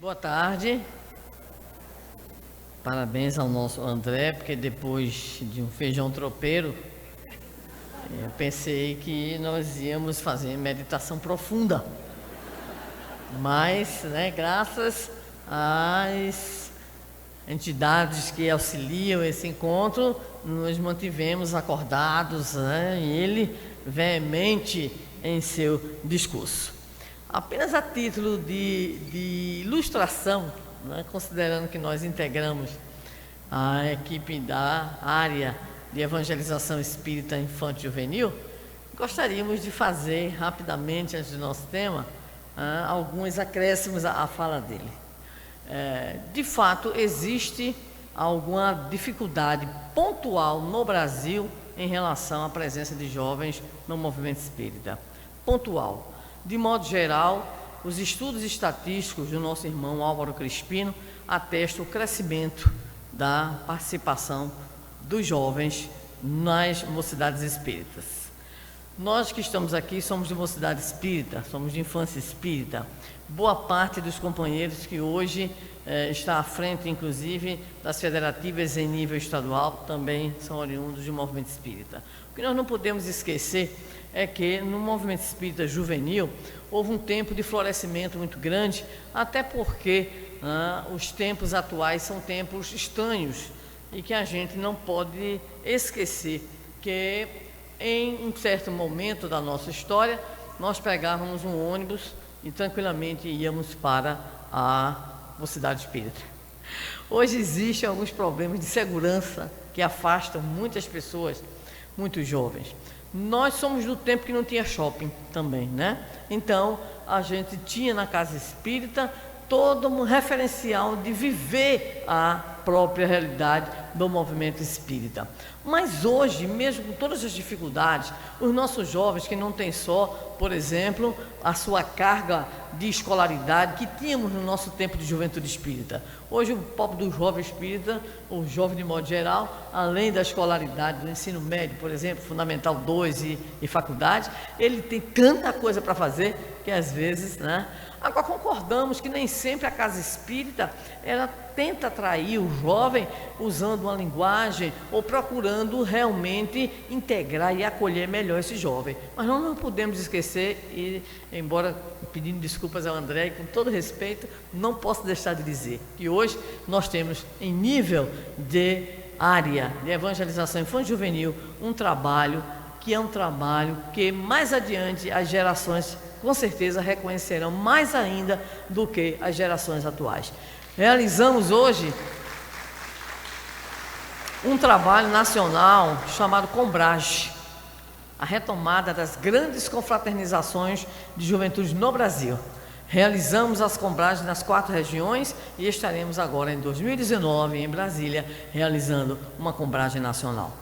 Boa tarde. Parabéns ao nosso André, porque depois de um feijão tropeiro, eu pensei que nós íamos fazer meditação profunda. Mas, graças às entidades que auxiliam esse encontro, nos mantivemos acordados, e ele veemente em seu discurso. Apenas a título de ilustração, considerando que nós integramos a equipe da área de evangelização espírita infantil e juvenil, gostaríamos de fazer rapidamente, antes do nosso tema, alguns acréscimos à fala dele. De fato, existe alguma dificuldade pontual no Brasil em relação à presença de jovens no movimento espírita. Pontual. De modo geral, os estudos estatísticos do nosso irmão Álvaro Crispino atestam o crescimento da participação dos jovens nas mocidades espíritas. Nós que estamos aqui somos de mocidade espírita, somos de infância espírita. Boa parte dos companheiros que hoje está à frente, inclusive, das federativas em nível estadual, também são oriundos do movimento espírita. O que nós não podemos esquecer é que no movimento espírita juvenil houve um tempo de florescimento muito grande, até porque os tempos atuais são tempos estranhos e que a gente não pode esquecer que em um certo momento da nossa história nós pegávamos um ônibus e tranquilamente íamos para a mocidade espírita. Hoje existem alguns problemas de segurança que afastam muitas pessoas, muitos jovens. Nós somos do tempo que não tinha shopping também, Então, a gente tinha na casa espírita todo um referencial de viver a própria realidade do movimento espírita. Mas hoje, mesmo com todas as dificuldades, os nossos jovens que não têm só, por exemplo, a sua carga de escolaridade que tínhamos no nosso tempo de juventude espírita. Hoje o pobre do jovem espírita, o jovem de modo geral, além da escolaridade do ensino médio, por exemplo, Fundamental 2 e faculdade, ele tem tanta coisa para fazer que às vezes, Agora concordamos que nem sempre a casa espírita ela tenta atrair o jovem usando uma linguagem ou procurando realmente integrar e acolher melhor esse jovem. Mas nós não podemos esquecer, e embora pedindo desculpas ao André, com todo respeito, não posso deixar de dizer que hoje nós temos em nível de área de evangelização infantil e juvenil um trabalho que mais adiante as gerações com certeza reconhecerão mais ainda do que as gerações atuais. Realizamos hoje um trabalho nacional chamado Combrage, a retomada das grandes confraternizações de juventude no Brasil. Realizamos as combragens nas 4 regiões e estaremos agora em 2019 em Brasília realizando uma combragem nacional.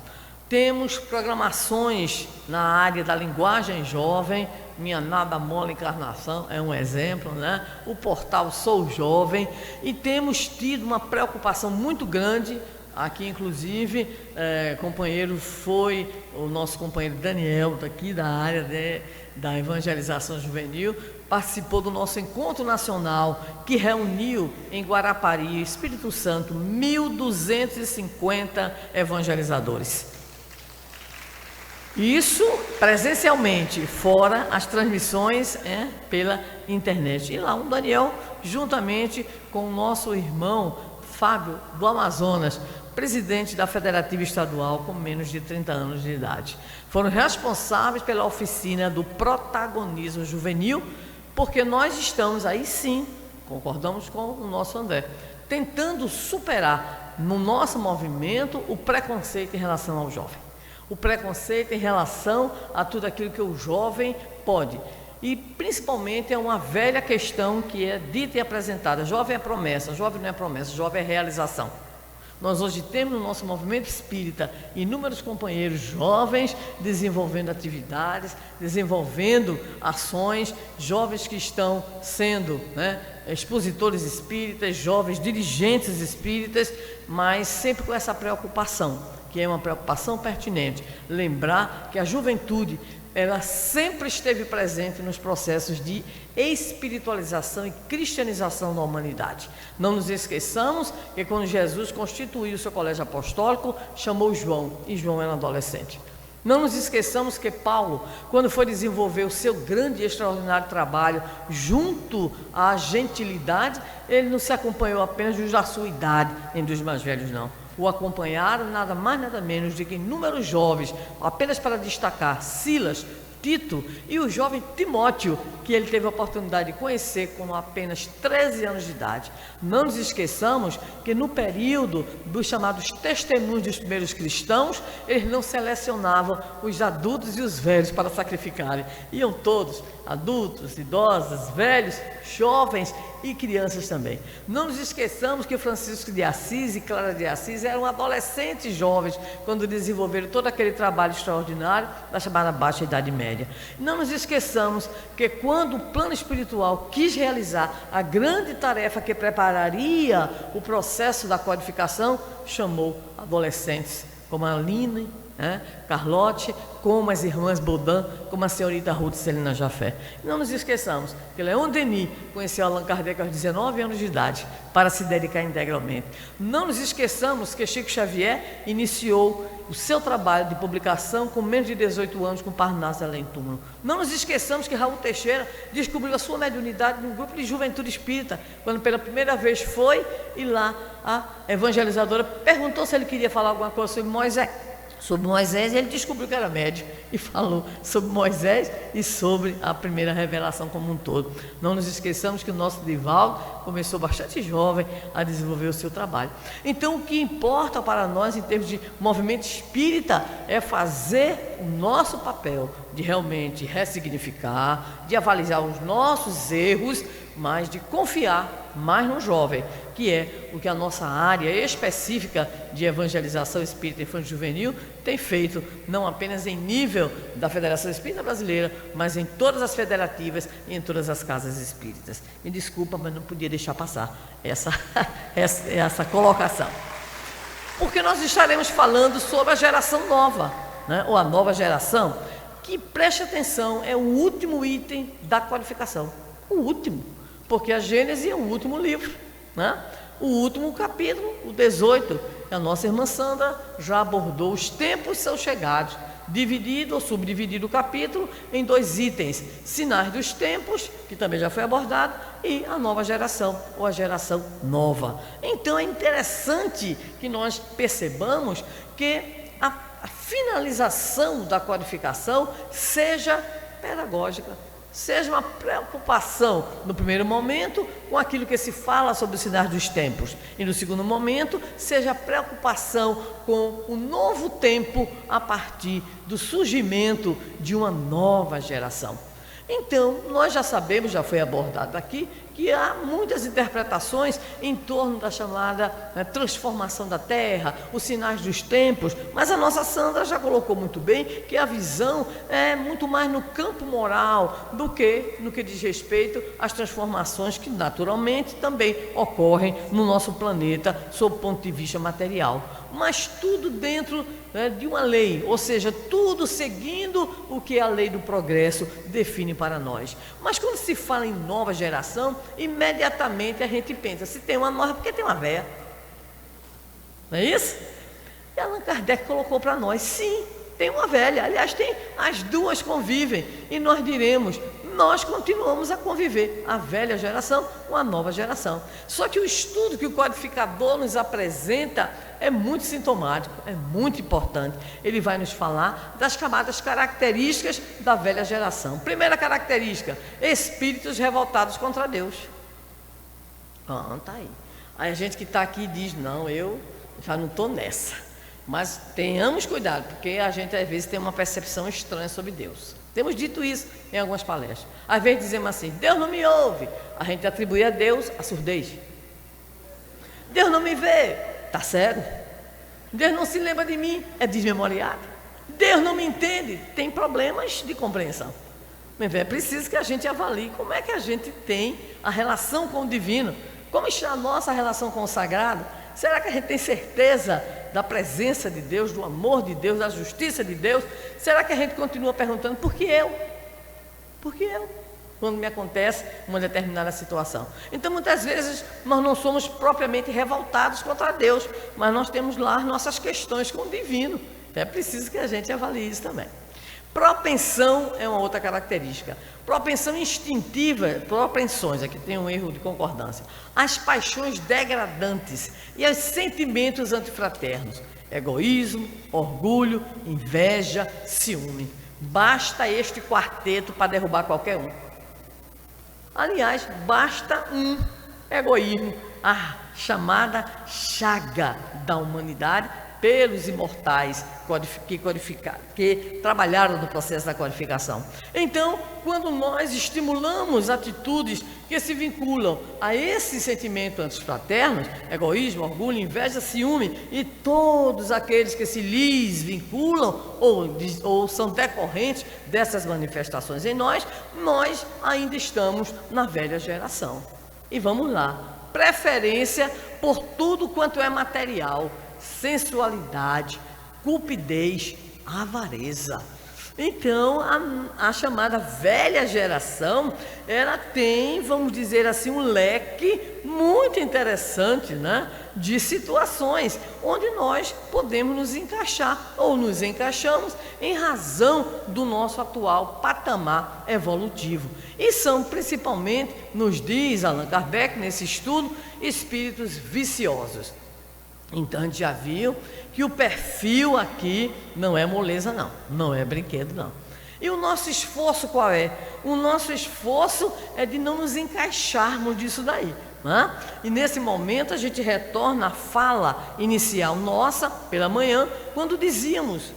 Temos programações na área da linguagem jovem, Minha Nada Mole Encarnação é um exemplo, O portal Sou Jovem, e temos tido uma preocupação muito grande, aqui inclusive, o nosso companheiro Daniel, daqui da área da evangelização juvenil, participou do nosso encontro nacional, que reuniu em Guarapari, Espírito Santo, 1.250 evangelizadores. Isso presencialmente, fora as transmissões pela internet. E lá o Daniel, juntamente com o nosso irmão Fábio do Amazonas, presidente da Federativa Estadual com menos de 30 anos de idade, foram responsáveis pela oficina do protagonismo juvenil, porque nós estamos aí sim, concordamos com o nosso André, tentando superar no nosso movimento o preconceito em relação ao jovem. O preconceito em relação a tudo aquilo que o jovem pode. E principalmente é uma velha questão que é dita e apresentada: jovem é promessa, jovem não é promessa, jovem é realização. Nós hoje temos no nosso movimento espírita inúmeros companheiros jovens desenvolvendo atividades, desenvolvendo ações, jovens que estão sendo expositores espíritas, jovens dirigentes espíritas, mas sempre com essa preocupação, que é uma preocupação pertinente, lembrar que a juventude ela sempre esteve presente nos processos de espiritualização e cristianização da humanidade. Não nos esqueçamos que quando Jesus constituiu o seu colégio apostólico, chamou João, e João era adolescente. Não nos esqueçamos que Paulo, quando foi desenvolver o seu grande e extraordinário trabalho junto à gentilidade, ele não se acompanhou apenas dos da sua idade, nem dos mais velhos, não. O acompanharam nada mais nada menos do que inúmeros jovens, apenas para destacar Silas, Tito e o jovem Timóteo, que ele teve a oportunidade de conhecer com apenas 13 anos de idade. Não nos esqueçamos que no período dos chamados testemunhos dos primeiros cristãos, eles não selecionavam os adultos e os velhos para sacrificarem. Iam todos, adultos, idosos, velhos, jovens e crianças também. Não nos esqueçamos que Francisco de Assis e Clara de Assis eram adolescentes jovens quando desenvolveram todo aquele trabalho extraordinário da chamada Baixa Idade Média. Não nos esqueçamos que quando o plano espiritual quis realizar a grande tarefa que prepararia o processo da codificação, chamou adolescentes como a Aline, Carlote, como as irmãs Baudin, como a senhorita Ruth Celina Jafé. Não nos esqueçamos que Leon Denis conheceu Allan Kardec aos 19 anos de idade para se dedicar integralmente. Não nos esqueçamos que Chico Xavier iniciou o seu trabalho de publicação com menos de 18 anos com Parnaso Além Túmulo. Não nos esqueçamos que Raul Teixeira descobriu a sua mediunidade num grupo de juventude espírita, quando pela primeira vez foi e lá a evangelizadora perguntou se ele queria falar alguma coisa sobre Moisés. Sobre Moisés, ele descobriu que era médio e falou sobre Moisés e sobre a primeira revelação como um todo. Não nos esqueçamos que o nosso Divaldo começou bastante jovem a desenvolver o seu trabalho. Então, o que importa para nós em termos de movimento espírita é fazer o nosso papel de realmente ressignificar, de avaliar os nossos erros, mas de confiar mais no jovem, que é o que a nossa área específica de evangelização espírita infantil juvenil tem feito, não apenas em nível da Federação Espírita Brasileira, mas em todas as federativas e em todas as casas espíritas. Me desculpa, mas não podia deixar passar essa colocação. Porque nós estaremos falando sobre a geração nova, ou a nova geração, que, preste atenção, é o último item da qualificação. O último. Porque a Gênesis é o último livro, o último capítulo, o 18. A nossa irmã Sandra já abordou os tempos são chegados, dividido ou subdividido o capítulo em 2 itens: sinais dos tempos, que também já foi abordado, e a nova geração, ou a geração nova. Então é interessante que nós percebamos que a finalização da codificação seja pedagógica, seja uma preocupação no primeiro momento com aquilo que se fala sobre os sinais dos tempos, e no segundo momento seja a preocupação com o novo tempo a partir do surgimento de uma nova geração. Então, nós já sabemos, já foi abordado aqui, que há muitas interpretações em torno da chamada transformação da Terra, os sinais dos tempos, mas a nossa Sandra já colocou muito bem que a visão é muito mais no campo moral do que no que diz respeito às transformações que naturalmente também ocorrem no nosso planeta sob o ponto de vista material, mas tudo dentro de uma lei, ou seja, tudo seguindo o que a lei do progresso define para nós. Mas quando se fala em nova geração, imediatamente a gente pensa, se tem uma nova, porque tem uma velha, não é isso? E Allan Kardec colocou para nós, sim, tem uma velha, aliás, as duas convivem, e nós diremos, nós continuamos a conviver, a velha geração com a nova geração. Só que o estudo que o codificador nos apresenta é muito sintomático, é muito importante. Ele vai nos falar das chamadas características da velha geração. Primeira característica, espíritos revoltados contra Deus. Tá aí. Aí a gente que está aqui diz, não, eu já não estou nessa. Mas tenhamos cuidado, porque a gente às vezes tem uma percepção estranha sobre Deus. Temos dito isso em algumas palestras. Às vezes dizemos assim, Deus não me ouve. A gente atribui a Deus a surdez. Deus não me vê, está cego. Deus não se lembra de mim, é desmemoriado. Deus não me entende, tem problemas de compreensão. É preciso que a gente avalie como é que a gente tem a relação com o divino. Como está a nossa relação com o sagrado? Será que a gente tem certeza da presença de Deus, do amor de Deus, da justiça de Deus? Será que a gente continua perguntando, por que eu? Por que eu? Quando me acontece uma determinada situação. Então, muitas vezes, nós não somos propriamente revoltados contra Deus, mas nós temos lá as nossas questões com o divino. É preciso que a gente avalie isso também. Propensão é uma outra característica. Propensão instintiva, propensões, aqui tem um erro de concordância. As paixões degradantes e os sentimentos antifraternos. Egoísmo, orgulho, inveja, ciúme. Basta este quarteto para derrubar qualquer um. Aliás, basta um egoísmo, a chamada chaga da humanidade pelos imortais que trabalharam no processo da codificação. Então, quando nós estimulamos atitudes que se vinculam a esses sentimentos antifraternos, egoísmo, orgulho, inveja, ciúme e todos aqueles que se lhes vinculam ou são decorrentes dessas manifestações em nós, nós ainda estamos na velha geração. E vamos lá, preferência por tudo quanto é material, sensualidade, cupidez, avareza. Então, a chamada velha geração, ela tem, vamos dizer assim, um leque muito interessante, né, de situações onde nós podemos nos encaixar ou nos encaixamos em razão do nosso atual patamar evolutivo. E são principalmente, nos diz Allan Kardec nesse estudo, espíritos viciosos. Então a gente já viu que o perfil aqui não é moleza não, não é brinquedo não. E o nosso esforço qual é? O nosso esforço é de não nos encaixarmos disso daí, né? E nesse momento a gente retorna à fala inicial nossa pela manhã, quando dizíamos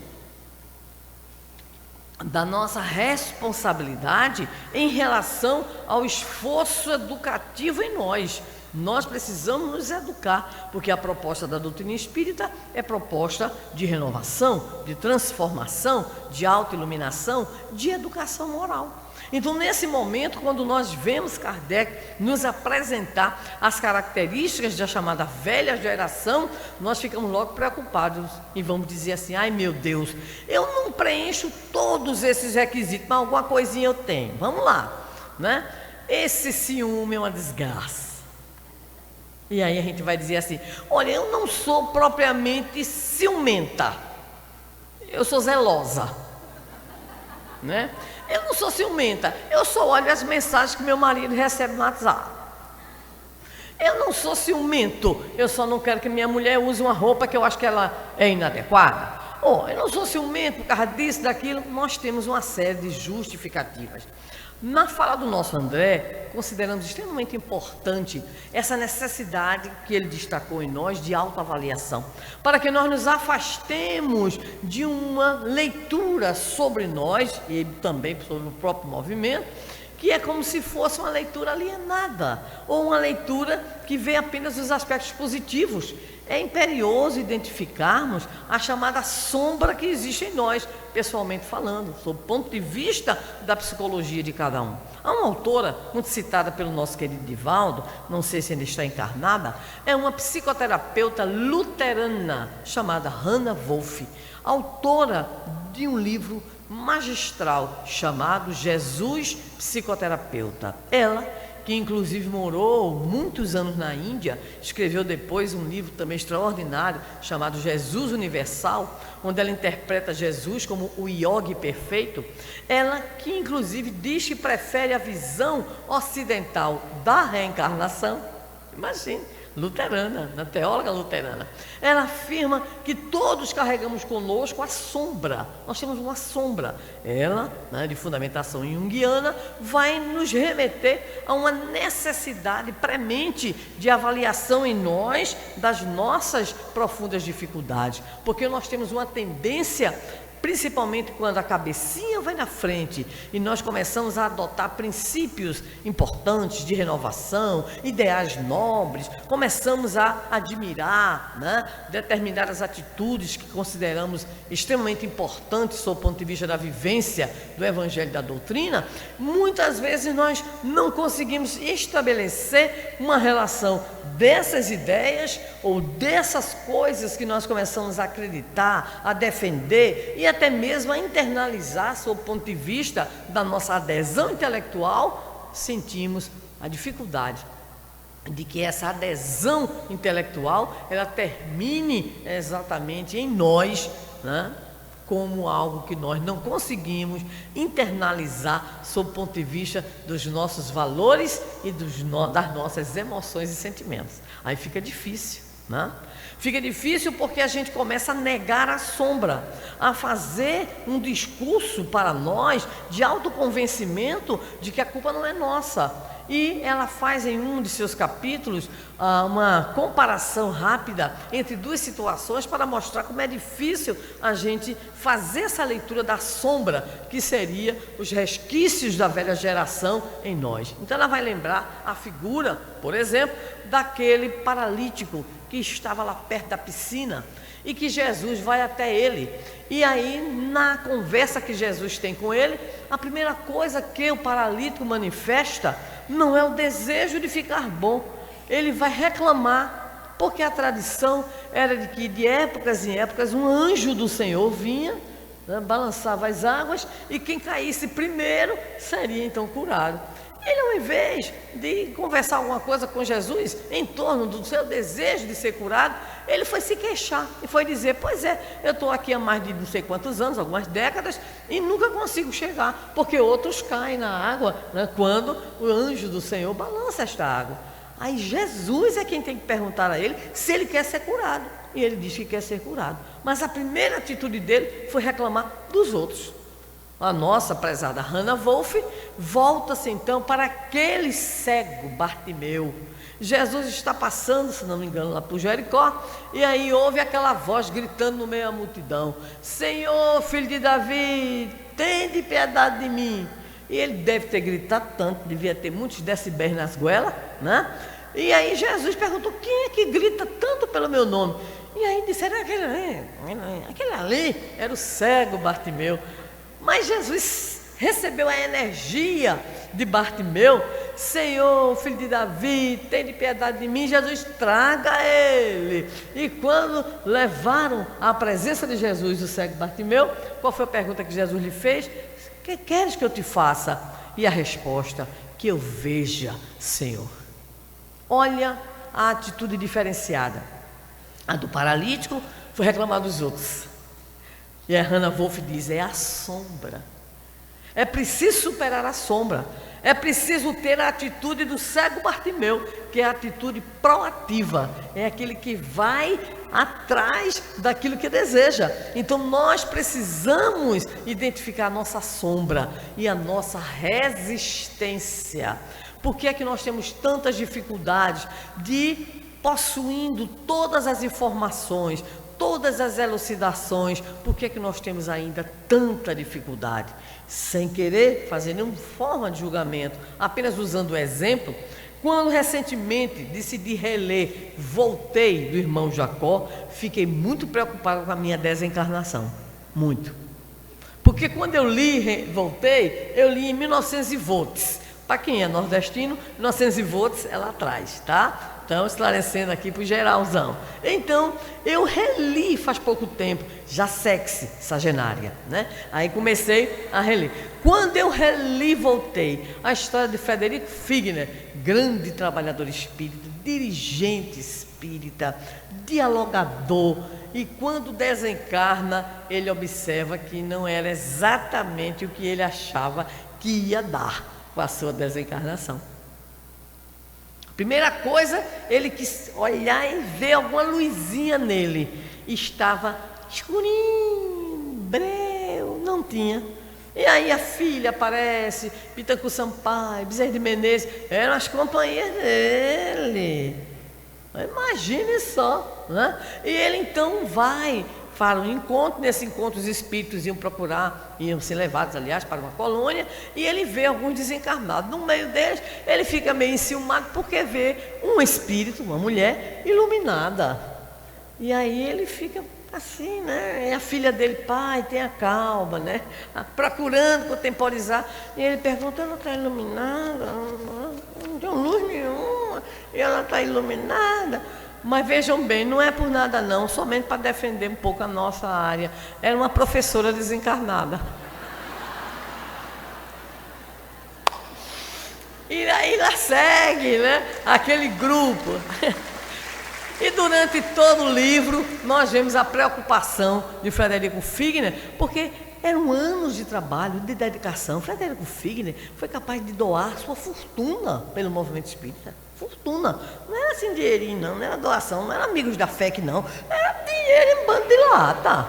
da nossa responsabilidade em relação ao esforço educativo em nós. Nós precisamos nos educar, porque a proposta da doutrina espírita é proposta de renovação, de transformação, de autoiluminação, de educação moral. Então, nesse momento, quando nós vemos Kardec nos apresentar as características da chamada velha geração, nós ficamos logo preocupados e vamos dizer assim, ai meu Deus, eu não preencho todos esses requisitos, mas alguma coisinha eu tenho. Vamos lá, né? Esse ciúme é uma desgraça. E aí a gente vai dizer assim, olha, eu não sou propriamente ciumenta, eu sou zelosa, né? Eu não sou ciumenta, eu só olho as mensagens que meu marido recebe no WhatsApp. Eu não sou ciumento, eu só não quero que minha mulher use uma roupa que eu acho que ela é inadequada. Eu não sou ciumento por causa disso, daquilo. Nós temos uma série de justificativas. Na fala do nosso André, consideramos extremamente importante essa necessidade que ele destacou em nós de autoavaliação, para que nós nos afastemos de uma leitura sobre nós e também sobre o próprio movimento, que é como se fosse uma leitura alienada, ou uma leitura que vê apenas os aspectos positivos. É imperioso identificarmos a chamada sombra que existe em nós, pessoalmente falando, sob o ponto de vista da psicologia de cada um. Há uma autora, muito citada pelo nosso querido Divaldo, não sei se ainda está encarnada, é uma psicoterapeuta luterana, chamada Hannah Wolff, autora de um livro magistral, chamado Jesus Psicoterapeuta. Ela, que inclusive morou muitos anos na Índia, escreveu depois um livro também extraordinário, chamado Jesus Universal, onde ela interpreta Jesus como o yogi perfeito. Ela que inclusive diz que prefere a visão ocidental da reencarnação. Imagine, luterana, na teóloga luterana. Ela afirma que todos carregamos conosco a sombra. Nós temos uma sombra. Ela, né, de fundamentação junguiana, vai nos remeter a uma necessidade premente de avaliação em nós das nossas profundas dificuldades, porque nós temos uma tendência principalmente quando a cabecinha vai na frente e nós começamos a adotar princípios importantes de renovação, ideais nobres, começamos a admirar, né, determinadas atitudes que consideramos extremamente importantes sob o ponto de vista da vivência do Evangelho e da doutrina, muitas vezes nós não conseguimos estabelecer uma relação dessas ideias ou dessas coisas que nós começamos a acreditar, a defender e até mesmo a internalizar sob o ponto de vista da nossa adesão intelectual, sentimos a dificuldade de que essa adesão intelectual ela termine exatamente em nós, né, como algo que nós não conseguimos internalizar sob o ponto de vista dos nossos valores e das nossas emoções e sentimentos. Aí fica difícil, né? Fica difícil porque a gente começa a negar a sombra, a fazer um discurso para nós de autoconvencimento de que a culpa não é nossa. E ela faz em um de seus capítulos uma comparação rápida entre duas situações para mostrar como é difícil a gente fazer essa leitura da sombra, que seria os resquícios da velha geração em nós. Então ela vai lembrar a figura, por exemplo, daquele paralítico que estava lá perto da piscina e que Jesus vai até ele. E aí, na conversa que Jesus tem com ele, a primeira coisa que o paralítico manifesta não é o desejo de ficar bom. Ele vai reclamar, porque a tradição era de que de épocas em épocas um anjo do Senhor vinha, né, balançava as águas e quem caísse primeiro seria então curado. Ele, ao invés de conversar alguma coisa com Jesus em torno do seu desejo de ser curado, ele foi se queixar e foi dizer: pois é, eu estou aqui há mais de não sei quantos anos, algumas décadas, e nunca consigo chegar, porque outros caem na água, né, quando o anjo do Senhor balança esta água. Aí Jesus é quem tem que perguntar a ele se ele quer ser curado, e ele diz que quer ser curado, mas a primeira atitude dele foi reclamar dos outros. A nossa prezada Hannah Wolff volta-se então para aquele cego Bartimeu. Jesus está passando, se não me engano, lá por Jericó, e aí ouve aquela voz gritando no meio da multidão: Senhor, filho de Davi, tende piedade de mim. E ele deve ter gritado tanto, devia ter muitos decibéis nas goelas, né? E aí Jesus perguntou: quem é que grita tanto pelo meu nome? E aí disseram: aquele ali era o cego Bartimeu. Mas Jesus recebeu a energia de Bartimeu: Senhor, filho de Davi, tem de piedade de mim. Jesus, traga ele. E quando levaram à presença de Jesus o cego Bartimeu, qual foi a pergunta que Jesus lhe fez? Que queres que eu te faça? E a resposta: que eu veja, Senhor. Olha a atitude diferenciada. A do paralítico foi reclamar dos outros. E a Hannah Wolff diz: é a sombra. É preciso superar a sombra. É preciso ter a atitude do cego Bartimeu, que é a atitude proativa. É aquele que vai atrás daquilo que deseja. Então nós precisamos identificar a nossa sombra e a nossa resistência. Por que é que nós temos tantas dificuldades de, possuindo todas as informações, todas as elucidações, por que é que nós temos ainda tanta dificuldade? Sem querer fazer nenhuma forma de julgamento, apenas usando o exemplo, quando recentemente decidi reler Voltei, do irmão Jacó, fiquei muito preocupado com a minha desencarnação, muito. Porque quando eu li Voltei, eu li em 1900 e volts. Para quem é nordestino, 1900 e volts é lá atrás, tá? Então, esclarecendo aqui para o geralzão. Então, eu reli faz pouco tempo, já sexy, Sagenária, né? Aí comecei a reler. Quando eu reli, voltei, a história de Frederico Figner, grande trabalhador espírita, dirigente espírita, dialogador, e quando desencarna, ele observa que não era exatamente o que ele achava que ia dar com a sua desencarnação. Primeira coisa, ele quis olhar e ver alguma luzinha nele. Estava escurinho, breu, não tinha. E aí a filha aparece, Bittencourt Sampaio, Bezerra de Menezes, eram as companhias dele. Imagine só, né? E ele então vai para um encontro. Nesse encontro os espíritos iam ser levados, aliás, para uma colônia, e ele vê alguns desencarnados. No meio deles, ele fica meio enciumado porque vê um espírito, uma mulher, iluminada. E aí ele fica assim, né? E a filha dele, pai, tenha calma, né? Procurando contemporizar. E ele pergunta, ela está iluminada? Não tem luz nenhuma. E ela está iluminada. Mas vejam bem, não é por nada não, somente para defender um pouco a nossa área. Era uma professora desencarnada. E aí lá segue, né? Aquele grupo. E durante todo o livro, nós vemos a preocupação de Frederico Figner, porque eram anos de trabalho, de dedicação. Frederico Figner foi capaz de doar sua fortuna pelo movimento espírita. Fortuna. Não era assim dinheirinho, não era doação, não era amigos da FEC, não. Era dinheiro em bando de lata.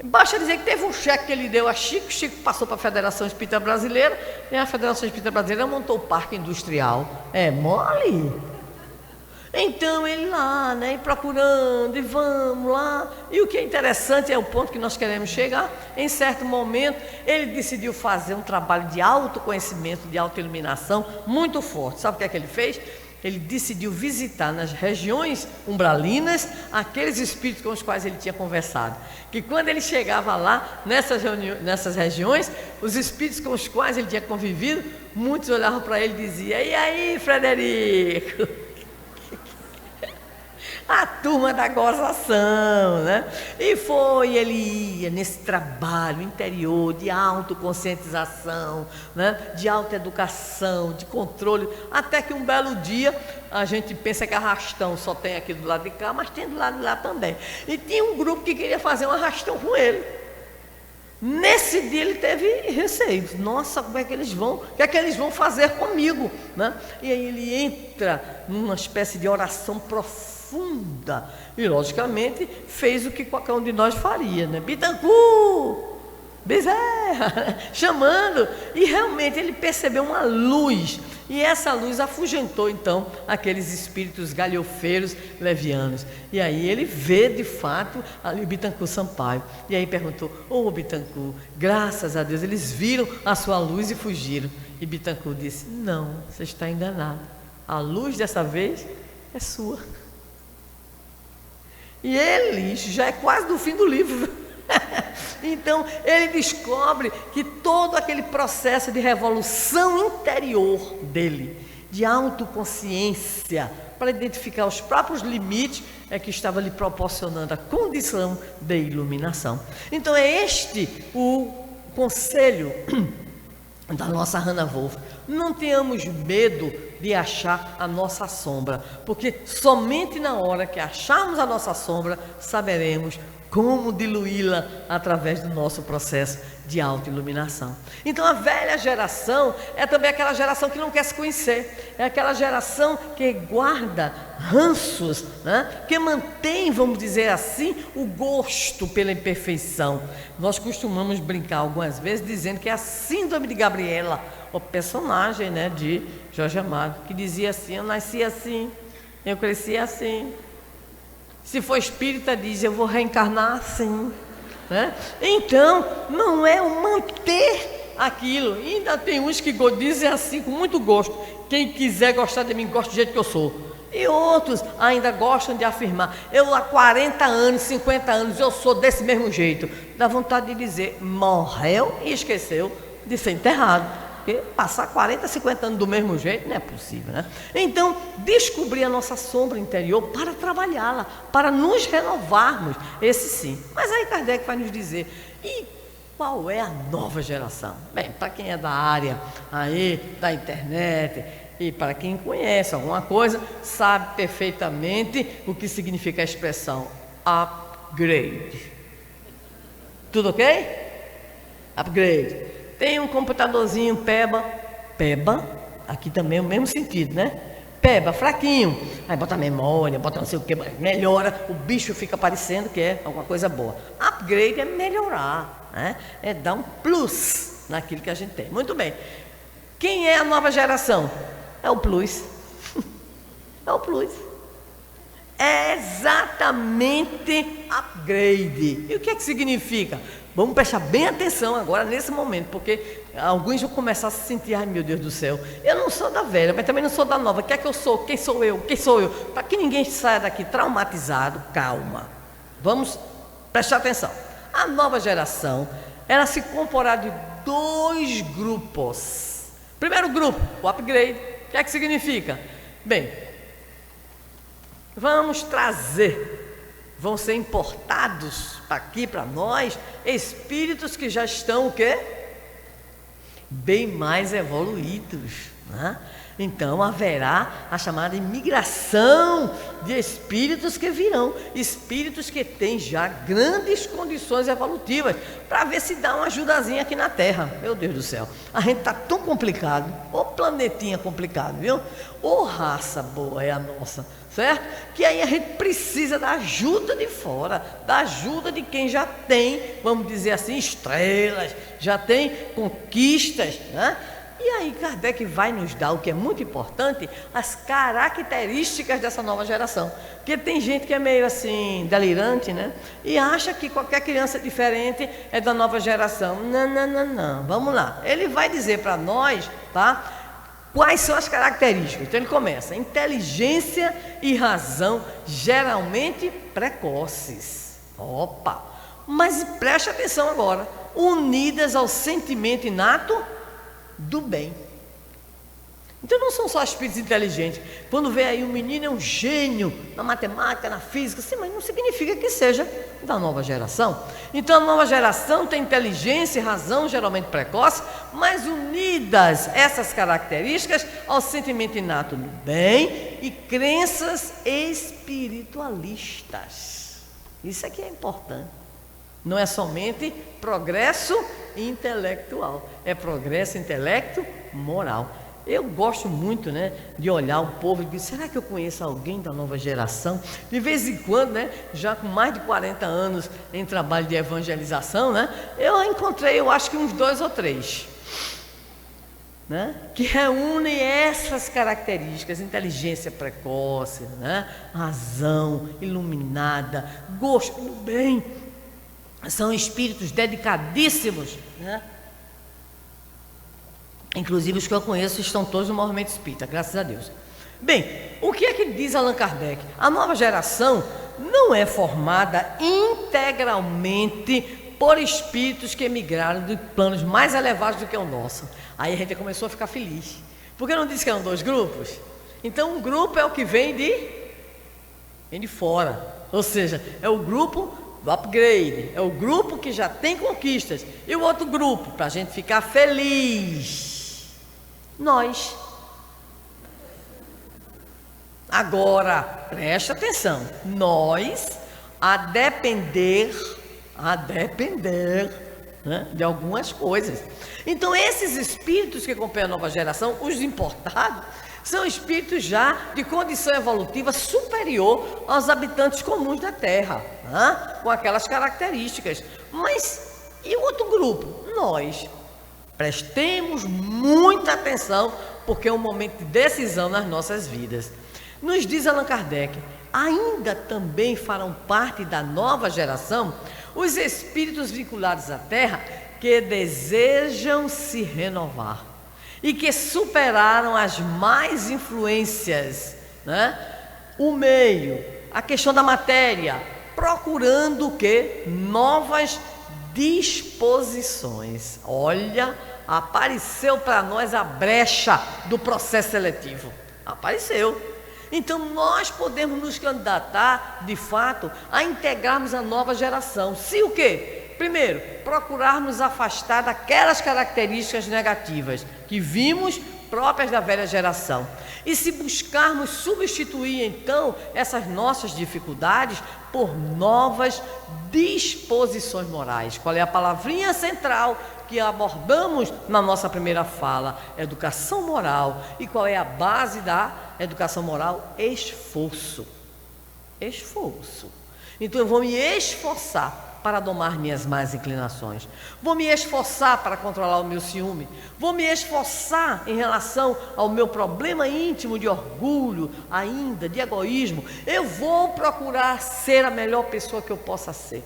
Basta dizer que teve um cheque que ele deu a Chico, Chico passou para a Federação Espírita Brasileira, e a Federação Espírita Brasileira montou o Parque Industrial. É mole? Então ele lá, né, procurando, e vamos lá. E o que é interessante, é o ponto que nós queremos chegar, em certo momento, ele decidiu fazer um trabalho de autoconhecimento, de autoiluminação, muito forte. Sabe o que é que ele fez? Ele decidiu visitar nas regiões umbralinas aqueles espíritos com os quais ele tinha conversado. Que quando ele chegava lá, nessas regiões, os espíritos com os quais ele tinha convivido, muitos olhavam para ele e diziam, e aí, Frederico? A turma da gozação, né? E ele ia nesse trabalho interior de autoconscientização, né? De autoeducação, de controle, até que um belo dia a gente pensa que arrastão só tem aqui do lado de cá, mas tem do lado de lá também. E tinha um grupo que queria fazer um arrastão com ele. Nesse dia ele teve receios. Nossa, como é que eles vão? O que é que eles vão fazer comigo, né? E aí ele entra numa espécie de oração profunda e, logicamente, fez o que qualquer um de nós faria, né? Bittencourt, Bezerra, chamando, e realmente ele percebeu uma luz, e essa luz afugentou então aqueles espíritos galhofeiros levianos. E aí ele vê de fato ali Bittencourt Sampaio, e aí perguntou, Bittencourt, graças a Deus eles viram a sua luz e fugiram. E Bittencourt disse, não, você está enganado, a luz dessa vez é sua. E ele, isso já é quase no fim do livro. Então, ele descobre que todo aquele processo de revolução interior dele, de autoconsciência, para identificar os próprios limites, é que estava lhe proporcionando a condição de iluminação. Então, é este o conselho da nossa Hannah Wolff. Não tenhamos medo de achar a nossa sombra, porque somente na hora que acharmos a nossa sombra, saberemos como diluí-la através do nosso processo de autoiluminação. Então a velha geração é também aquela geração que não quer se conhecer, é aquela geração que guarda ranços, né? Que mantém, vamos dizer assim, o gosto pela imperfeição. Nós costumamos brincar algumas vezes dizendo que é a síndrome de Gabriela, o personagem, né, de Jorge Amado, que dizia assim, eu nasci assim, eu cresci assim. Se for espírita, diz, eu vou reencarnar assim, né? Então, não é o manter aquilo. E ainda tem uns que dizem assim, com muito gosto, quem quiser gostar de mim, gosta do jeito que eu sou. E outros ainda gostam de afirmar, eu há 40 anos, 50 anos, eu sou desse mesmo jeito. Dá vontade de dizer, morreu e esqueceu de ser enterrado. Porque passar 40, 50 anos do mesmo jeito não é possível, né? Então, descobrir a nossa sombra interior para trabalhá-la, para nos renovarmos, esse sim. Mas aí Kardec vai nos dizer, e qual é a nova geração? Bem, para quem é da área aí, da internet, e para quem conhece alguma coisa, sabe perfeitamente o que significa a expressão upgrade. Tudo ok? Upgrade. Tem um computadorzinho Peba, aqui também é o mesmo sentido, né? Peba, fraquinho, aí bota memória, bota não sei o que, melhora, o bicho fica parecendo que é alguma coisa boa. Upgrade é melhorar, né? É dar um plus naquilo que a gente tem. Muito bem. Quem é a nova geração? É o plus. É o plus. É exatamente completamente upgrade. E o que é que significa? Vamos prestar bem atenção agora nesse momento, porque alguns vão começar a se sentir, ai meu Deus do céu, eu não sou da velha, mas também não sou da nova. O que é que eu sou? Quem sou eu? Quem sou eu? Para que ninguém saia daqui traumatizado, calma. Vamos prestar atenção. A nova geração, ela se comporá de 2 grupos. Primeiro grupo, o upgrade. O que é que significa? Bem, vamos trazer, vão ser importados aqui para nós espíritos que já estão o quê? Bem mais evoluídos, né? Então haverá a chamada imigração de espíritos que virão, espíritos que têm já grandes condições evolutivas, para ver se dá uma ajudazinha aqui na Terra. Meu Deus do céu, a gente está tão complicado, ô planetinha complicado, viu? Ô raça boa é a nossa, certo? Que aí a gente precisa da ajuda de fora, da ajuda de quem já tem, vamos dizer assim, estrelas, já tem conquistas, né? E aí Kardec vai nos dar, o que é muito importante, as características dessa nova geração. Porque tem gente que é meio assim, delirante, né? E acha que qualquer criança diferente é da nova geração. Não, não, não, não. Vamos lá. Ele vai dizer para nós, tá? Quais são as características? Então ele começa: inteligência e razão geralmente precoces. Opa! Mas preste atenção agora. Unidas ao sentimento inato do bem. Então não são só espíritos inteligentes. Quando vê aí um menino é um gênio na matemática, na física, sim, mas não significa que seja da nova geração. Então a nova geração tem inteligência e razão geralmente precoce, mas unidas essas características ao sentimento inato do bem e crenças espiritualistas. Isso aqui é importante. Não é somente progresso intelectual, é progresso intelecto moral. Eu gosto muito, né, de olhar o povo e dizer, será que eu conheço alguém da nova geração? De vez em quando, né, já com mais de 40 anos em trabalho de evangelização, né, eu encontrei, eu acho que uns 2 ou 3, né, que reúnem essas características: inteligência precoce, né, razão iluminada, gosto do bem. São espíritos dedicadíssimos, né? Inclusive os que eu conheço estão todos no movimento espírita, graças a Deus. Bem, o que é que diz Allan Kardec? A nova geração não é formada integralmente por espíritos que emigraram de planos mais elevados do que o nosso. Aí a gente começou a ficar feliz, porque não disse que eram 2 grupos? Então um grupo é o que vem de fora, ou seja, é o grupo do upgrade, é o grupo que já tem conquistas. E o outro grupo, para a gente ficar feliz, nós. Agora, preste atenção, nós, a depender, né, de algumas coisas. Então esses espíritos que acompanham a nova geração, os importados, são espíritos já de condição evolutiva superior aos habitantes comuns da Terra, né? Com aquelas características. Mas e o outro grupo? Nós. Prestemos muita atenção, porque é um momento de decisão nas nossas vidas. Nos diz Allan Kardec, ainda também farão parte da nova geração os espíritos vinculados à Terra que desejam se renovar e que superaram as mais influências, né? O meio, a questão da matéria, procurando o quê? Novas disposições. Olha, apareceu para nós a brecha do processo seletivo. Apareceu. Então nós podemos nos candidatar, de fato, a integrarmos a nova geração. Se o quê? Primeiro, procurarmos afastar daquelas características negativas que vimos próprias da velha geração. E se buscarmos substituir, então, essas nossas dificuldades por novas disposições morais. Qual é a palavrinha central que abordamos na nossa primeira fala? Educação moral. E qual é a base da educação moral? Esforço. Esforço. Então eu vou me esforçar para domar minhas más inclinações. Vou me esforçar para controlar o meu ciúme. Vou me esforçar em relação ao meu problema íntimo de orgulho, ainda, de egoísmo. Eu vou procurar ser a melhor pessoa que eu possa ser.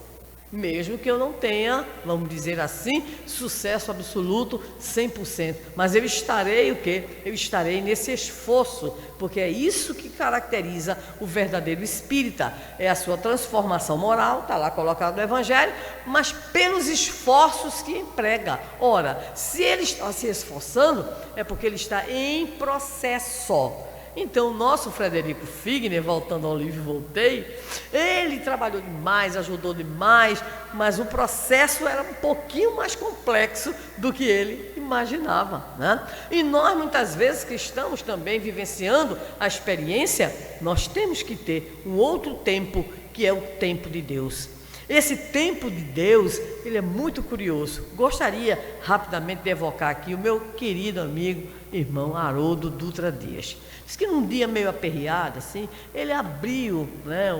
Mesmo que eu não tenha, vamos dizer assim, sucesso absoluto 100%. Mas eu estarei o quê? Eu estarei nesse esforço, porque é isso que caracteriza o verdadeiro espírita. É a sua transformação moral, está lá colocado no Evangelho, mas pelos esforços que emprega. Ora, se ele está se esforçando, é porque ele está em processo. Então, o nosso Frederico Figner, voltando ao livro Voltei, ele trabalhou demais, ajudou demais, mas o processo era um pouquinho mais complexo do que ele imaginava, né? E nós, muitas vezes, que estamos também vivenciando a experiência, nós temos que ter um outro tempo, que é o tempo de Deus. Esse tempo de Deus, ele é muito curioso. Gostaria rapidamente de evocar aqui o meu querido amigo, irmão Haroldo Dutra Dias. Diz que num dia meio aperreado, assim, ele abriu, né,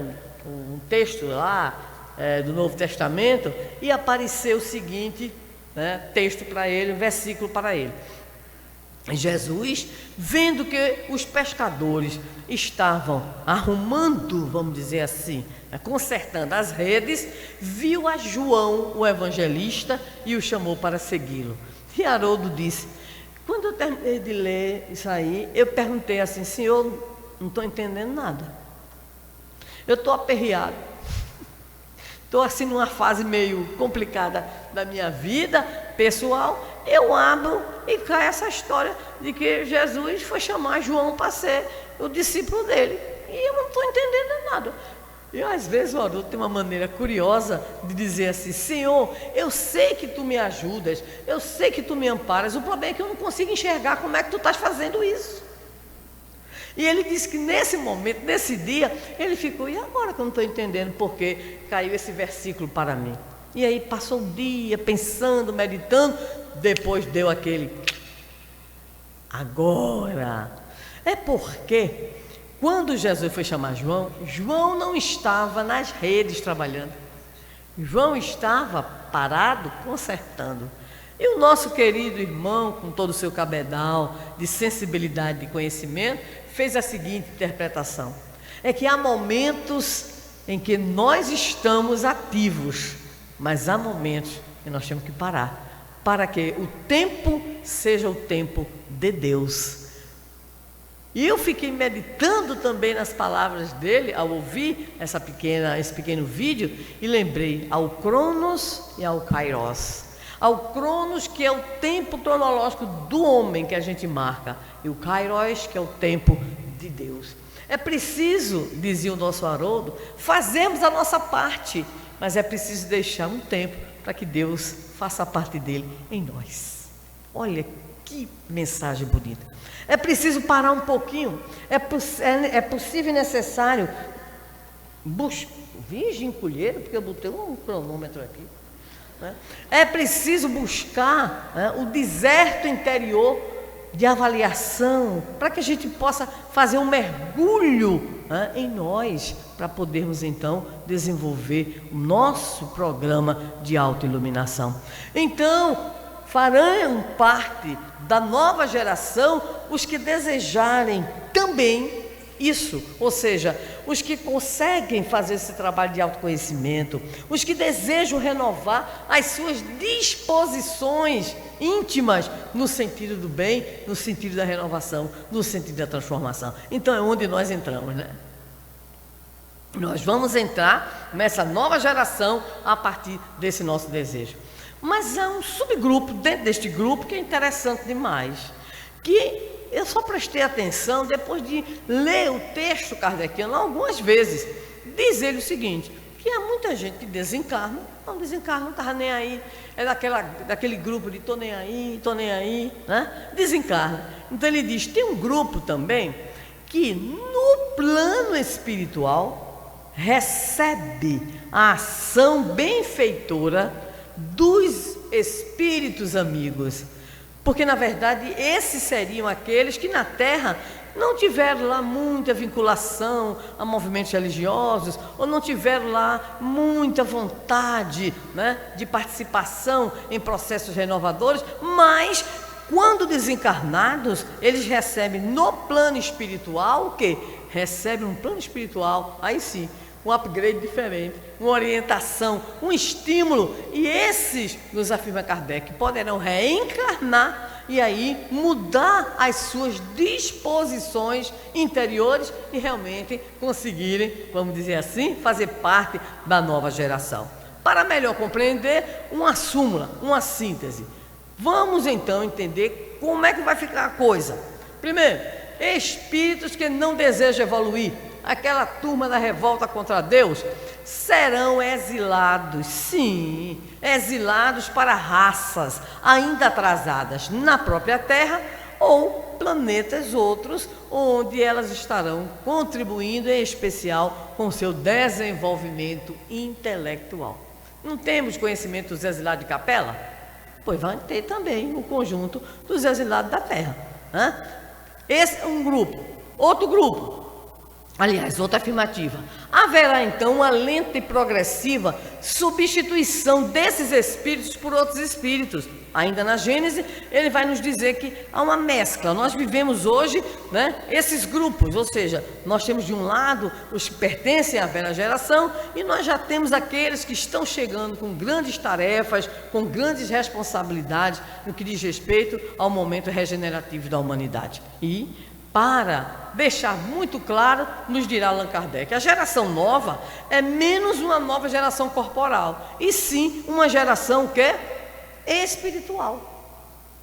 um texto lá do Novo Testamento e apareceu o seguinte, né, texto para ele, um versículo para ele. Jesus, vendo que os pescadores estavam arrumando, vamos dizer assim, consertando as redes, viu a João, o evangelista, e o chamou para segui-lo. E Haroldo disse: quando eu terminei de ler isso aí, eu perguntei assim: Senhor, não estou entendendo nada. Eu estou aperreado. Estou assim numa fase meio complicada da minha vida pessoal. Eu abro e cai essa história de que Jesus foi chamar João para ser o discípulo dele. E eu não estou entendendo nada. E às vezes o Haroldo tem uma maneira curiosa de dizer assim: Senhor, eu sei que tu me ajudas, eu sei que tu me amparas, o problema é que eu não consigo enxergar como é que tu estás fazendo isso. E ele disse que nesse momento, nesse dia, ele ficou: e agora que eu não estou entendendo porque caiu esse versículo para mim? E aí passou o dia pensando, meditando, depois deu aquele agora. É porque quando Jesus foi chamar João, João não estava nas redes trabalhando. João estava parado, consertando. E o nosso querido irmão, com todo o seu cabedal de sensibilidade, de conhecimento, fez a seguinte interpretação: é que há momentos em que nós estamos ativos, mas há momentos que nós temos que parar, para que o tempo seja o tempo de Deus. E eu fiquei meditando também nas palavras dele, ao ouvir esse pequeno vídeo, e lembrei ao Cronos e ao Kairos. Ao Cronos, que é o tempo cronológico do homem que a gente marca, e o Kairos, que é o tempo de Deus. É preciso, dizia o nosso Haroldo, fazermos a nossa parte, mas é preciso deixar um tempo para que Deus faça a parte dele em nós. Olha que mensagem bonita. É preciso parar um pouquinho, é possível e necessário Virgem colheiro, porque eu botei um cronômetro aqui, né? É preciso buscar, né, o deserto interior de avaliação, para que a gente possa fazer um mergulho, né, em nós, para podermos então desenvolver o nosso programa de autoiluminação. Então, farão parte da nova geração os que desejarem também isso, ou seja, os que conseguem fazer esse trabalho de autoconhecimento, os que desejam renovar as suas disposições íntimas no sentido do bem, no sentido da renovação, no sentido da transformação. Então é onde nós entramos, né? Nós vamos entrar nessa nova geração a partir desse nosso desejo. Mas há um subgrupo dentro deste grupo que é interessante demais, que eu só prestei atenção depois de ler o texto kardeciano algumas vezes. Diz ele o seguinte, que há muita gente que desencarna, não estava nem aí, é daquele grupo de tô nem aí, né? Desencarna. Então ele diz, tem um grupo também que no plano espiritual recebe a ação benfeitora dos espíritos amigos, porque na verdade esses seriam aqueles que na Terra não tiveram lá muita vinculação a movimentos religiosos, ou não tiveram lá muita vontade, né, de participação em processos renovadores, mas quando desencarnados, eles recebem no plano espiritual o quê? Recebem um plano espiritual, aí sim, um upgrade diferente, uma orientação, um estímulo. E esses, nos afirma Kardec, poderão reencarnar e aí mudar as suas disposições interiores e realmente conseguirem, vamos dizer assim, fazer parte da nova geração. Para melhor compreender, uma súmula, uma síntese. Vamos então entender como é que vai ficar a coisa. Primeiro, espíritos que não desejam evoluir, aquela turma da revolta contra Deus, serão exilados, sim, exilados para raças ainda atrasadas na própria Terra ou planetas outros, onde elas estarão contribuindo em especial com seu desenvolvimento intelectual. Não temos conhecimento dos exilados de Capela? Pois vai ter também o conjunto dos exilados da Terra, né? Esse é um grupo. Outro grupo, aliás, outra afirmativa. Haverá então uma lenta e progressiva substituição desses espíritos por outros espíritos. Ainda na Gênese, ele vai nos dizer que há uma mescla. Nós vivemos hoje, né, esses grupos, ou seja, nós temos de um lado os que pertencem à velha geração e nós já temos aqueles que estão chegando com grandes tarefas, com grandes responsabilidades no que diz respeito ao momento regenerativo da humanidade. E para deixar muito claro, nos dirá Allan Kardec, a geração nova é menos uma nova geração corporal, e sim uma geração que é espiritual.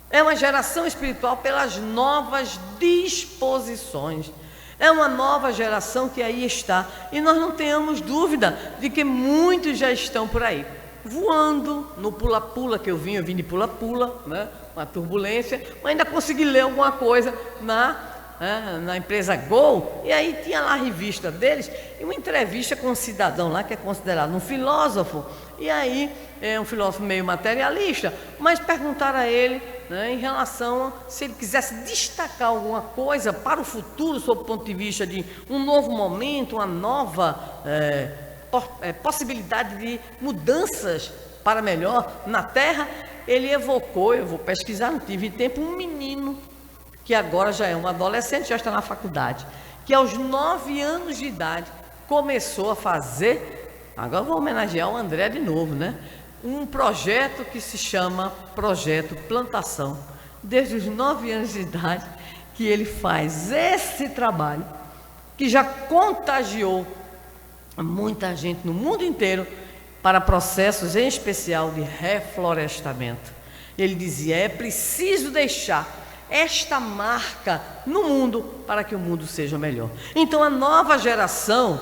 É uma geração espiritual pelas novas disposições. É uma nova geração que aí está, e nós não tenhamos dúvida de que muitos já estão por aí, voando no pula-pula que eu vim de pula-pula, né? Uma turbulência, mas ainda consegui ler alguma coisa na empresa Gol, e aí tinha lá a revista deles, e uma entrevista com um cidadão lá que é considerado um filósofo, e aí é um filósofo meio materialista, mas perguntaram a ele, né, em relação a se ele quisesse destacar alguma coisa para o futuro, sob o ponto de vista de um novo momento, uma nova possibilidade de mudanças para melhor na Terra. Ele evocou, eu vou pesquisar, não tive tempo, um menino que agora já é um adolescente, já está na faculdade, que aos 9 anos de idade começou a fazer, agora vou homenagear o André de novo, né? Um projeto que se chama Projeto Plantação. Desde os 9 anos de idade que ele faz esse trabalho, que já contagiou muita gente no mundo inteiro para processos em especial de reflorestamento. Ele dizia, é preciso deixar esta marca no mundo para que o mundo seja melhor. Então a nova geração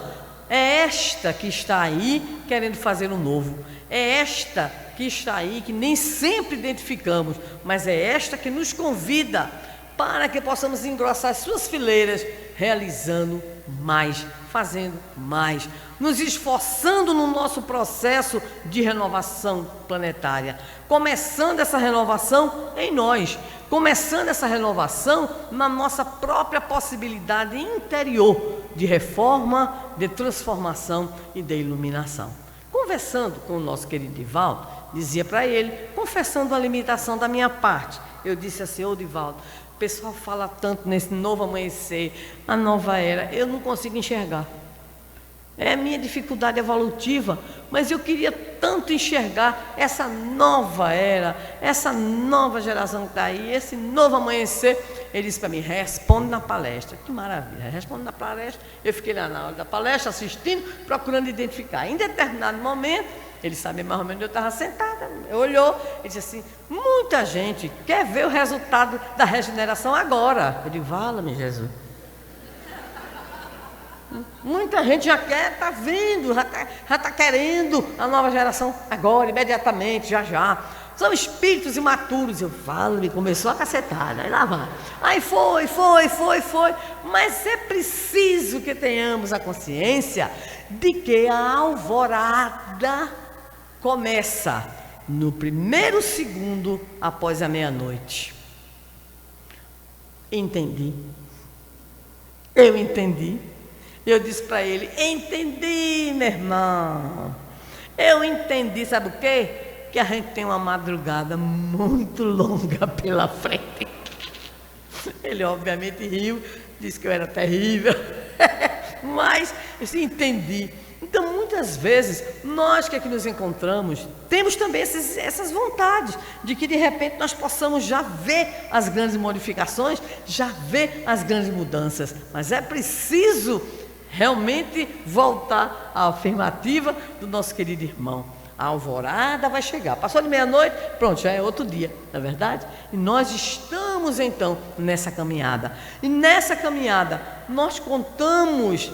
é esta que está aí querendo fazer o novo. É esta que está aí que nem sempre identificamos, mas é esta que nos convida para que possamos engrossar as suas fileiras, realizando mais, fazendo mais, nos esforçando no nosso processo de renovação planetária, começando essa renovação em nós, começando essa renovação na nossa própria possibilidade interior de reforma, de transformação e de iluminação. Conversando com o nosso querido Divaldo, dizia para ele, confessando a limitação da minha parte, eu disse assim, ô Divaldo, o pessoal fala tanto nesse novo amanhecer, a nova era, eu não consigo enxergar. É a minha dificuldade evolutiva, mas eu queria tanto enxergar essa nova era, essa nova geração que está aí, esse novo amanhecer. Ele disse para mim, responde na palestra. Que maravilha, responde na palestra. Eu fiquei lá na hora da palestra, assistindo, procurando identificar. Em determinado momento, ele sabia mais ou menos onde eu estava sentada, olhou e disse assim, muita gente quer ver o resultado da regeneração agora. Eu digo, vala-me Jesus. Muita gente já quer, está vendo, já está querendo a nova geração agora, imediatamente, já. São espíritos imaturos. Eu falo, e começou a cacetada, aí lá vai. Aí foi. Mas é preciso que tenhamos a consciência de que a alvorada começa no primeiro segundo após a meia-noite. Entendi. Eu entendi. Eu disse para ele: entendi, meu irmão. Eu entendi, sabe o quê? Que a gente tem uma madrugada muito longa pela frente. Ele obviamente riu, disse que eu era terrível, mas eu entendi. Então, muitas vezes, nós que aqui nos encontramos, temos também essas vontades de que de repente nós possamos já ver as grandes modificações, já ver as grandes mudanças, mas é preciso realmente voltar à afirmativa do nosso querido irmão. A alvorada vai chegar, passou de meia-noite, pronto, já é outro dia, não é verdade? E nós estamos então nessa caminhada, e nessa caminhada nós contamos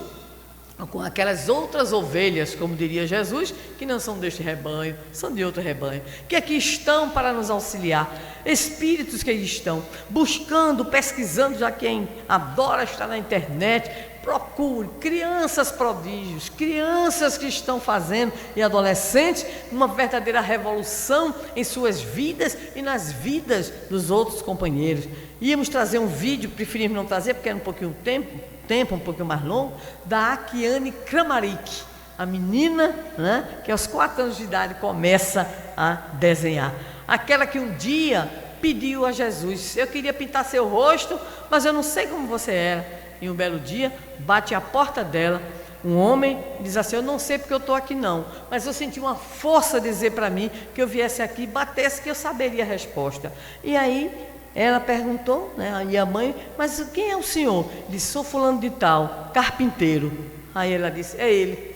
com aquelas outras ovelhas, como diria Jesus, que não são deste rebanho, são de outro rebanho, que aqui estão para nos auxiliar, espíritos que aí estão buscando, pesquisando, já quem adora estar na internet, procure crianças prodígios, crianças que estão fazendo, e adolescentes, uma verdadeira revolução em suas vidas e nas vidas dos outros companheiros. Íamos trazer um vídeo, preferimos não trazer porque era um pouquinho tempo um pouquinho mais longo, da Akiane Kramaric, a menina, né, que aos 4 anos de idade começa a desenhar, aquela que um dia pediu a Jesus: eu queria pintar seu rosto, mas eu não sei como você era. E um belo dia, bate à porta dela um homem, diz assim: eu não sei porque eu estou aqui não, mas eu senti uma força dizer para mim que eu viesse aqui e batesse, que eu saberia a resposta. E aí ela perguntou, né, e a mãe: mas quem é o senhor? Disse: sou fulano de tal, carpinteiro. Aí ela disse: é ele.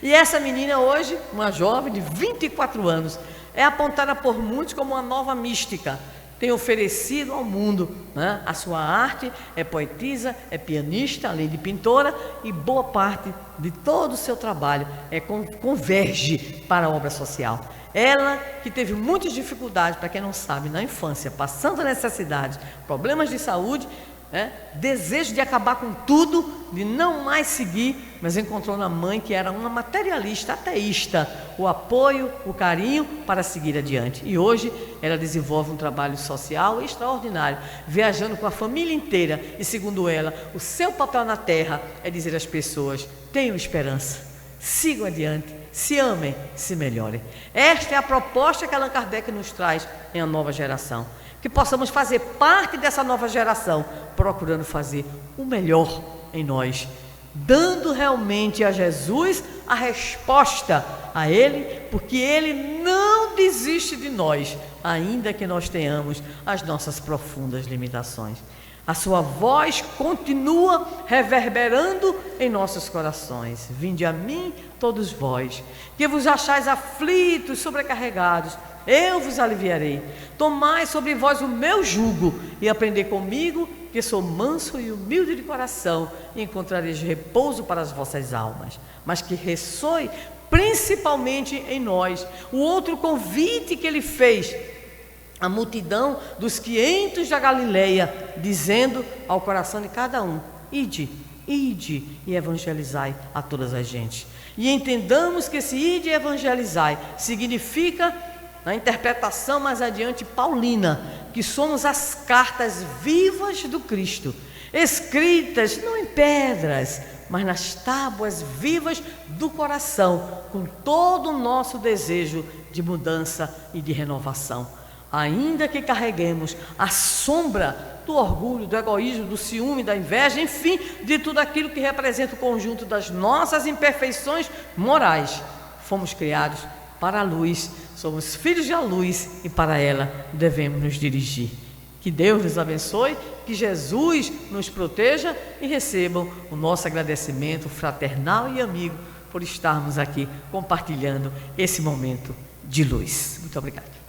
E essa menina hoje, uma jovem de 24 anos, é apontada por muitos como uma nova mística. Tem oferecido ao mundo, né, a sua arte, é poetisa, é pianista, além de pintora, e boa parte de todo o seu trabalho converge para a obra social. Ela que teve muitas dificuldades, para quem não sabe, na infância, passando necessidades, problemas de saúde, desejo de acabar com tudo, de não mais seguir, mas encontrou na mãe, que era uma materialista, ateísta, o apoio, o carinho para seguir adiante. E hoje ela desenvolve um trabalho social extraordinário, viajando com a família inteira, e segundo ela, o seu papel na Terra é dizer às pessoas: tenham esperança, sigam adiante, se amem, se melhorem. Esta é a proposta que Allan Kardec nos traz em A Nova Geração, que possamos fazer parte dessa nova geração, procurando fazer o melhor em nós, dando realmente a Jesus a resposta a Ele, porque Ele não desiste de nós, ainda que nós tenhamos as nossas profundas limitações. A sua voz continua reverberando em nossos corações: vinde a mim todos vós, que vos achais aflitos, sobrecarregados, eu vos aliviarei. Tomai sobre vós o meu jugo e aprendei comigo, que sou manso e humilde de coração, e encontrareis repouso para as vossas almas. Mas que ressoe principalmente em nós o outro convite que ele fez à multidão dos 500 da Galileia, dizendo ao coração de cada um: ide e evangelizai a todas as gentes. E entendamos que esse ide e evangelizai significa, na interpretação mais adiante paulina, que somos as cartas vivas do Cristo, escritas não em pedras, mas nas tábuas vivas do coração, com todo o nosso desejo de mudança e de renovação. Ainda que carreguemos a sombra do orgulho, do egoísmo, do ciúme, da inveja, enfim, de tudo aquilo que representa o conjunto das nossas imperfeições morais, fomos criados para a luz, somos filhos da luz e para ela devemos nos dirigir. Que Deus nos abençoe, que Jesus nos proteja e recebam o nosso agradecimento fraternal e amigo por estarmos aqui compartilhando esse momento de luz. Muito obrigado.